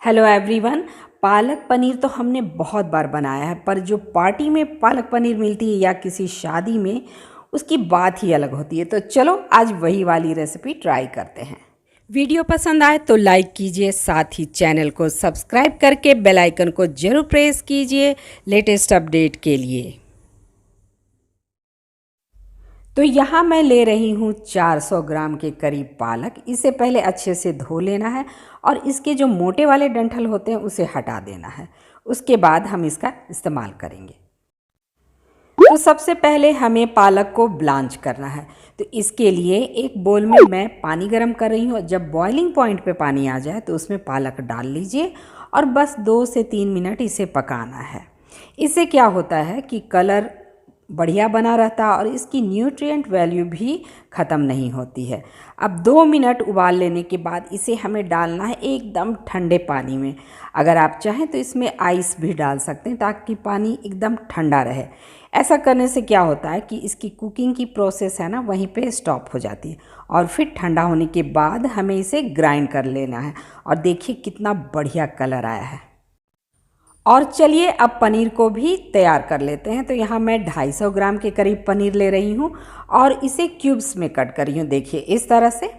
Hello everyone. Palak paneer तो हमने बहुत बार बनाया है, पर जो पार्टी में पालक पनीर मिलती है या किसी शादी में, उसकी बात ही अलग होती है। तो चलो आज वही वाली रेसिपी ट्राई करते हैं। वीडियो पसंद आए तो लाइक कीजिए, साथ ही चैनल को सब्सक्राइब करके बेल आइकन को जरूर प्रेस कीजिए लेटेस्ट अपडेट के लिए। तो यहाँ मैं ले रही हूँ 400 ग्राम के करीब पालक। इसे पहले अच्छे से धो लेना है और इसके जो मोटे वाले डंठल होते हैं उसे हटा देना है। उसके बाद हम इसका इस्तेमाल करेंगे। तो सबसे पहले हमें पालक को ब्लांच करना है। तो इसके लिए एक बोल में मैं पानी गर्म कर रही हूँ। जब बॉइलिंग पॉइंट पे पानी आ जाए तो उसमें पालक डाल लीजिए और बस 2 से 3 मिनट इसे पकाना है। इससे क्या होता है कि कलर बढ़िया बना रहता है और इसकी न्यूट्रिएंट वैल्यू भी ख़त्म नहीं होती है। अब 2 मिनट उबाल लेने के बाद इसे हमें डालना है एकदम ठंडे पानी में। अगर आप चाहें तो इसमें आइस भी डाल सकते हैं ताकि पानी एकदम ठंडा रहे। ऐसा करने से क्या होता है कि इसकी कुकिंग की प्रोसेस है ना, वहीं पे स्टॉप हो जाती है और फिर ठंडा होने के बाद हमें इसे ग्राइंड कर लेना है। और देखिए कितना बढ़िया कलर आया है। और चलिए अब पनीर को भी तैयार कर लेते हैं। तो यहाँ मैं 250 ग्राम के करीब पनीर ले रही हूँ और इसे क्यूब्स में कट कर रही हूँ, देखिए इस तरह से।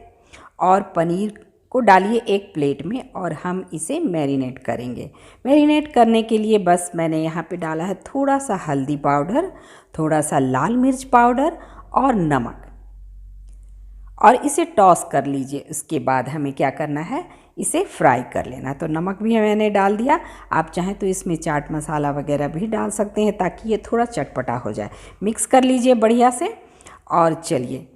और पनीर को डालिए एक प्लेट में और हम इसे मैरिनेट करेंगे। मैरिनेट करने के लिए बस मैंने यहाँ पे डाला है थोड़ा सा हल्दी पाउडर, थोड़ा सा लाल मिर्च पाउडर और नमक, और इसे टॉस कर लीजिए। उसके बाद हमें क्या करना है, इसे फ्राई कर लेना। तो नमक भी मैंने डाल दिया। आप चाहें तो इसमें चाट मसाला वगैरह भी डाल सकते हैं ताकि ये थोड़ा चटपटा हो जाए। मिक्स कर लीजिए बढ़िया से। और चलिए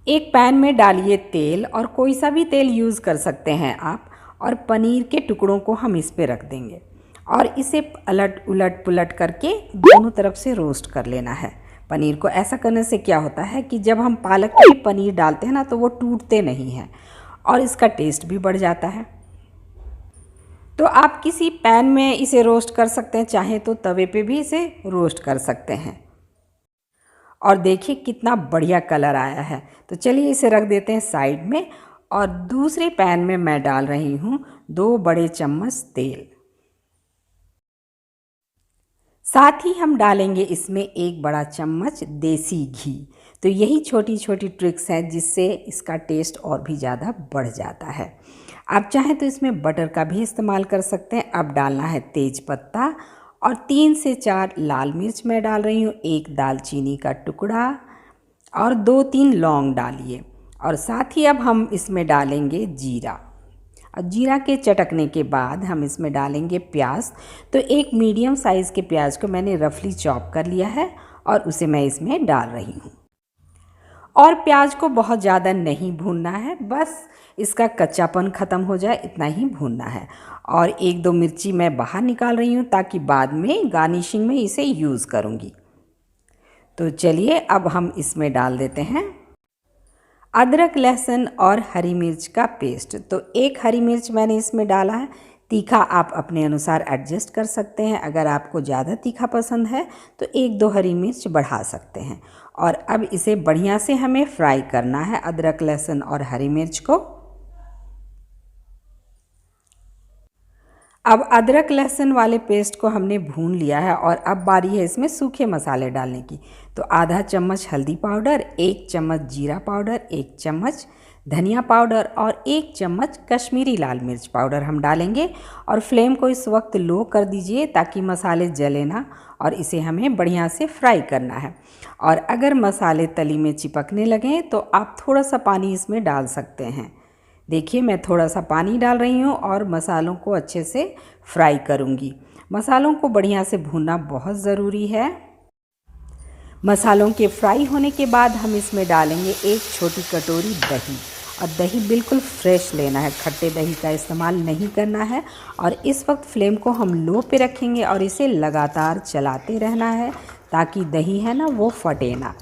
एक पैन में डालिए तेल, और कोई सा भी तेल यूज़ कर सकते हैं आप। और पनीर के टुकड़ों को हम इस पर रख देंगे और इसे उलट पुलट करके दोनों तरफ से रोस्ट कर लेना है पनीर को। ऐसा करने से क्या होता है कि जब हम पालक में पनीर डालते हैं ना, तो वो टूटते नहीं हैं और इसका टेस्ट भी बढ़ जाता है। तो आप किसी पैन में इसे रोस्ट कर सकते हैं, चाहे तो तवे पे भी इसे रोस्ट कर सकते हैं। और देखिए कितना बढ़िया कलर आया है। तो चलिए इसे रख देते हैं साइड में। और दूसरे पैन में मैं डाल रही हूँ 2 बड़े चम्मच तेल। साथ ही हम डालेंगे इसमें 1 बड़ा चम्मच देसी घी। तो यही छोटी छोटी ट्रिक्स हैं जिससे इसका टेस्ट और भी ज़्यादा बढ़ जाता है। आप चाहें तो इसमें बटर का भी इस्तेमाल कर सकते हैं। अब डालना है तेज पत्ता और 3 से 4 लाल मिर्च मैं डाल रही हूँ, 1 दालचीनी का टुकड़ा और 2-3 लौंग डालिए। और साथ ही अब हम इसमें डालेंगे जीरा। और जीरा के चटकने के बाद हम इसमें डालेंगे प्याज। तो एक मीडियम साइज़ के प्याज को मैंने रफली चॉप कर लिया है और उसे मैं इसमें डाल रही हूँ। और प्याज को बहुत ज़्यादा नहीं भूनना है, बस इसका कच्चापन ख़त्म हो जाए इतना ही भूनना है। और 1-2 मिर्ची मैं बाहर निकाल रही हूँ ताकि बाद में गार्निशिंग में इसे यूज़ करूँगी। तो चलिए अब हम इसमें डाल देते हैं अदरक, लहसुन और हरी मिर्च का पेस्ट। तो 1 हरी मिर्च मैंने इसमें डाला है। तीखा आप अपने अनुसार एडजस्ट कर सकते हैं। अगर आपको ज़्यादा तीखा पसंद है तो 1-2 हरी मिर्च बढ़ा सकते हैं। और अब इसे बढ़िया से हमें फ्राई करना है, अदरक, लहसुन और हरी मिर्च को। अब अदरक लहसुन वाले पेस्ट को हमने भून लिया है और अब बारी है इसमें सूखे मसाले डालने की। तो आधा चम्मच हल्दी पाउडर, 1 चम्मच जीरा पाउडर, 1 चम्मच धनिया पाउडर और 1 चम्मच कश्मीरी लाल मिर्च पाउडर हम डालेंगे। और फ्लेम को इस वक्त लो कर दीजिए ताकि मसाले जले ना, और इसे हमें बढ़िया से फ्राई करना है। और अगर मसाले तली में चिपकने लगें तो आप थोड़ा सा पानी इसमें डाल सकते हैं। देखिए मैं थोड़ा सा पानी डाल रही हूँ और मसालों को अच्छे से फ्राई करूँगी। मसालों को बढ़िया से भूनना बहुत ज़रूरी है। मसालों के फ्राई होने के बाद हम इसमें डालेंगे 1 छोटी कटोरी दही। और दही बिल्कुल फ्रेश लेना है, खट्टे दही का इस्तेमाल नहीं करना है। और इस वक्त फ्लेम को हम लो पे रखेंगे और इसे लगातार चलाते रहना है ताकि दही है ना वो फटे ना।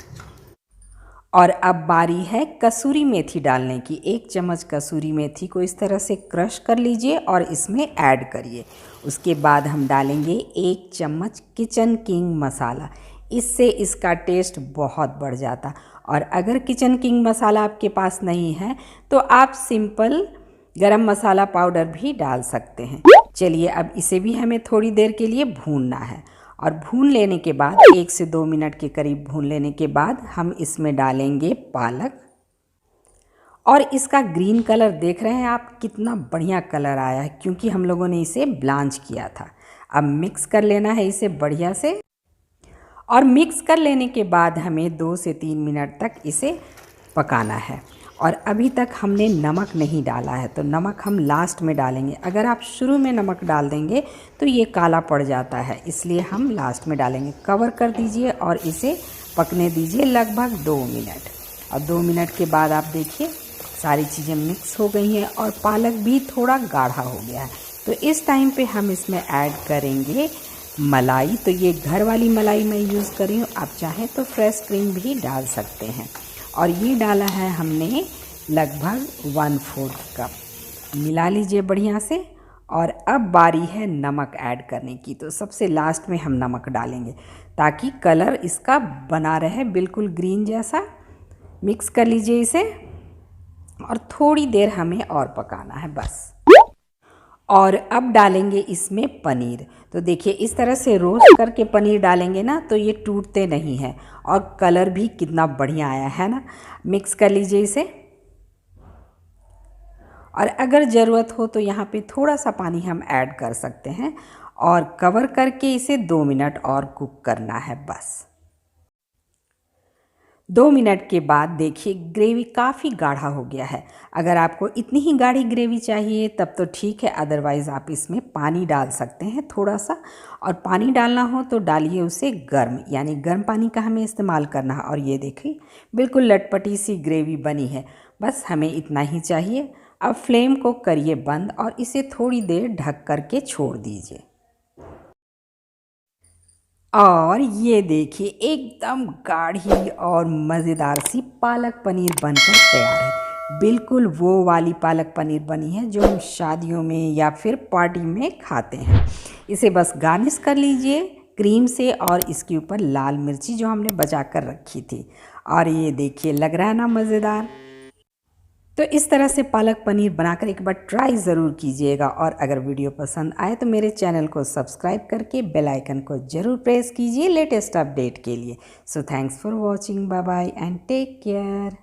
और अब बारी है कसूरी मेथी डालने की। 1 चम्मच कसूरी मेथी को इस तरह से क्रश कर लीजिए और इसमें ऐड करिए। उसके बाद हम डालेंगे 1 चम्मच किचन किंग मसाला। इससे इसका टेस्ट बहुत बढ़ जाता। और अगर किचन किंग मसाला आपके पास नहीं है तो आप सिंपल गरम मसाला पाउडर भी डाल सकते हैं। चलिए अब इसे भी हमें थोड़ी देर के लिए भूनना है और भून लेने के बाद 1 से 2 मिनट के करीब भून लेने के बाद हम इसमें डालेंगे पालक। और इसका ग्रीन कलर देख रहे हैं आप, कितना बढ़िया कलर आया है क्योंकि हम लोगों ने इसे ब्लांच किया था। अब मिक्स कर लेना है इसे बढ़िया से और मिक्स कर लेने के बाद हमें 2 से 3 मिनट तक इसे पकाना है। और अभी तक हमने नमक नहीं डाला है, तो नमक हम लास्ट में डालेंगे। अगर आप शुरू में नमक डाल देंगे तो ये काला पड़ जाता है, इसलिए हम लास्ट में डालेंगे। कवर कर दीजिए और इसे पकने दीजिए लगभग 2 मिनट। और 2 मिनट के बाद आप देखिए सारी चीज़ें मिक्स हो गई हैं और पालक भी थोड़ा गाढ़ा हो गया है। तो इस टाइम पे हम इसमें ऐड करेंगे मलाई। तो ये घर वाली मलाई मैं यूज़ कर रही हूँ, आप चाहें तो फ्रेश क्रीम भी डाल सकते हैं। और ये डाला है हमने लगभग 1/4 कप। मिला लीजिए बढ़िया से। और अब बारी है नमक ऐड करने की, तो सबसे लास्ट में हम नमक डालेंगे ताकि कलर इसका बना रहे बिल्कुल ग्रीन जैसा। मिक्स कर लीजिए इसे और थोड़ी देर हमें और पकाना है बस। और अब डालेंगे इसमें पनीर। तो देखिए इस तरह से रोस्ट करके पनीर डालेंगे ना तो ये टूटते नहीं हैं और कलर भी कितना बढ़िया आया है ना। मिक्स कर लीजिए इसे और अगर ज़रूरत हो तो यहाँ पे थोड़ा सा पानी हम ऐड कर सकते हैं और कवर करके इसे 2 मिनट और कुक करना है बस। 2 मिनट के बाद देखिए ग्रेवी काफ़ी गाढ़ा हो गया है। अगर आपको इतनी ही गाढ़ी ग्रेवी चाहिए तब तो ठीक है, अदरवाइज़ आप इसमें पानी डाल सकते हैं थोड़ा सा। और पानी डालना हो तो डालिए उसे गर्म, यानी गर्म पानी का हमें इस्तेमाल करना है। और ये देखिए बिल्कुल लटपटी सी ग्रेवी बनी है, बस हमें इतना ही चाहिए। अब फ्लेम को करिए बंद और इसे थोड़ी देर ढक कर के छोड़ दीजिए। और ये देखिए एकदम गाढ़ी और मज़ेदार सी पालक पनीर बनकर तैयार है। बिल्कुल वो वाली पालक पनीर बनी है जो हम शादियों में या फिर पार्टी में खाते हैं। इसे बस गार्निश कर लीजिए क्रीम से और इसके ऊपर लाल मिर्ची जो हमने बचा कर रखी थी। और ये देखिए लग रहा है ना मज़ेदार। तो इस तरह से पालक पनीर बनाकर एक बार ट्राई ज़रूर कीजिएगा। और अगर वीडियो पसंद आए तो मेरे चैनल को सब्सक्राइब करके बेल आइकन को ज़रूर प्रेस कीजिए लेटेस्ट अपडेट के लिए। So thanks for watching, bye bye and take care.